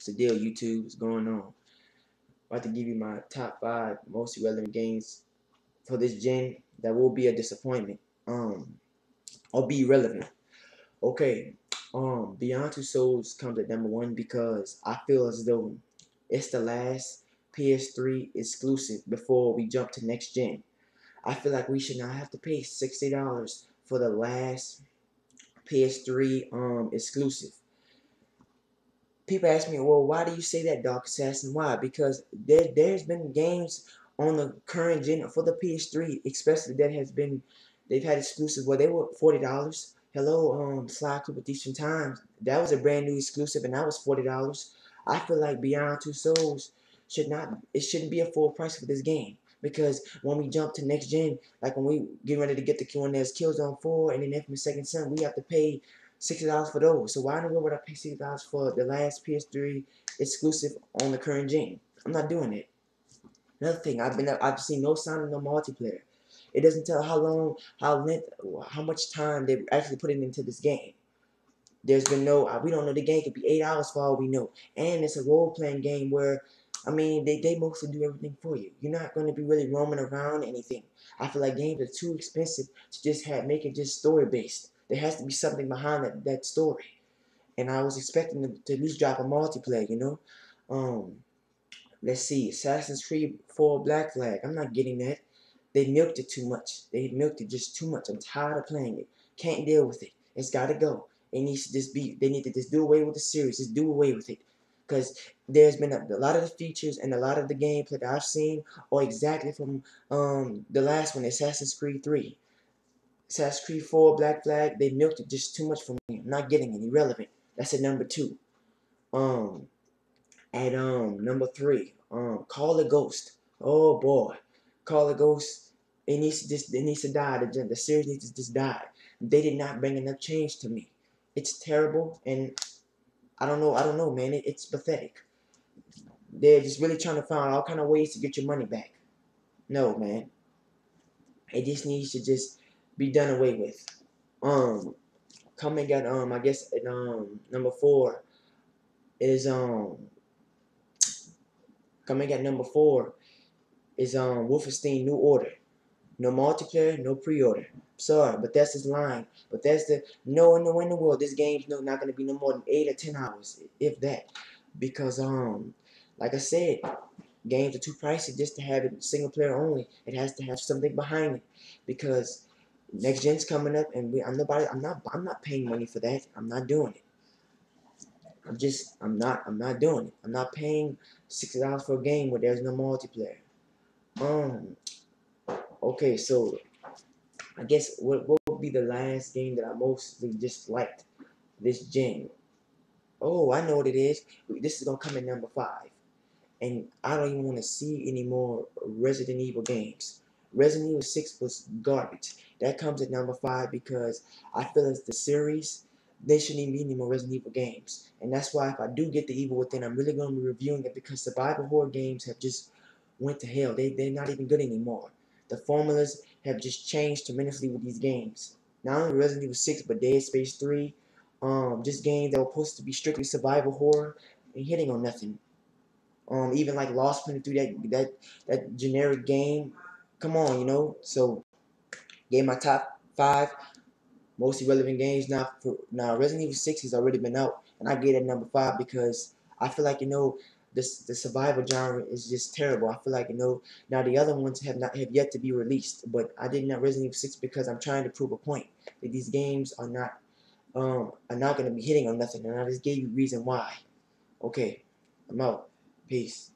What's the deal, YouTube? What's going on? About to give you my top 5 most relevant games for this gen that will be a disappointment. Or be relevant. Okay. Beyond Two Souls comes at number 1 because I feel as though it's the last PS3 exclusive before we jump to next gen. I feel like we should not have to pay $60 for the last PS3 exclusive. People ask me, well, why do you say that, Dark Assassin? Why? Because there's been games on the current gen for the PS3, especially they've had exclusives where they were $40. Hello, Sly Cooper Decent Times. That was a brand new exclusive, and that was $40. I feel like Beyond Two Souls shouldn't be a full price for this game. Because when we jump to next gen, like when we get ready to get the Killzone 4 and then Infamous Second Son, we have to pay $60 for those. So why in the world would I pay $60 for the last PS3 exclusive on the current gen? I'm not doing it. Another thing, I've seen no sign of no multiplayer. It doesn't tell how much time they actually put it into this game. There's been we don't know, the game could be 8 hours for all we know. And it's a role-playing game where, I mean, they mostly do everything for you. You're not going to be really roaming around anything. I feel like games are too expensive to just make it just story-based. There has to be something behind that story. And I was expecting them to at least drop a multiplayer, you know? Let's see, Assassin's Creed 4 Black Flag. I'm not getting that. They milked it too much. They milked it just too much. I'm tired of playing it. Can't deal with it. It's gotta go. It needs to just be, they need to just do away with the series. Just do away with it. Because there's been a lot of the features and a lot of the gameplay that I've seen are exactly from the last one, Assassin's Creed 3. Assassin's Creed 4 Black Flag, they milked it just too much for me. I'm not getting it. Irrelevant. That's at number 2. At number 3, Call of Ghost. Oh boy, Call of Ghost. It needs to die. The series needs to just die. They did not bring enough change to me. It's terrible, and I don't know, man. It's pathetic. They're just really trying to find all kind of ways to get your money back. No, man. It just needs to just be done away with. Coming at I guess at number 4 is coming at number 4 is Wolfenstein New Order. No multiplayer, no pre-order. Sorry, but that's his line. But that's no in the world. This game's not gonna be no more than 8 or 10 hours, if that. Because like I said, games are too pricey just to have it single player only. It has to have something behind it. Because next gen's coming up, and I'm not paying money for that. I'm not doing it. I'm not doing it. I'm not paying $60 for a game where there's no multiplayer. Okay, so I guess what would be the last game that I mostly disliked this gen? Oh, I know what it is. This is gonna come in number 5, and I don't even want to see any more Resident Evil games. Resident Evil 6 was garbage. That comes at number 5 because I feel as the series, they shouldn't even be any more Resident Evil games. And that's why if I do get the Evil Within, I'm really going to be reviewing it because survival horror games have just went to hell. They're not even good anymore. The formulas have just changed tremendously with these games. Not only Resident Evil 6, but Dead Space 3, just games that were supposed to be strictly survival horror and hitting on nothing. Even like Lost 23, that generic game. Come on, you know. So, gave my top 5 most relevant games. Now Resident Evil 6 has already been out, and I gave it number 5 because I feel like, you know, the survival genre is just terrible. I feel like, you know, now the other ones have yet to be released, but I did not Resident Evil 6 because I'm trying to prove a point that these games are not going to be hitting on nothing, and I just gave you reason why. Okay, I'm out. Peace.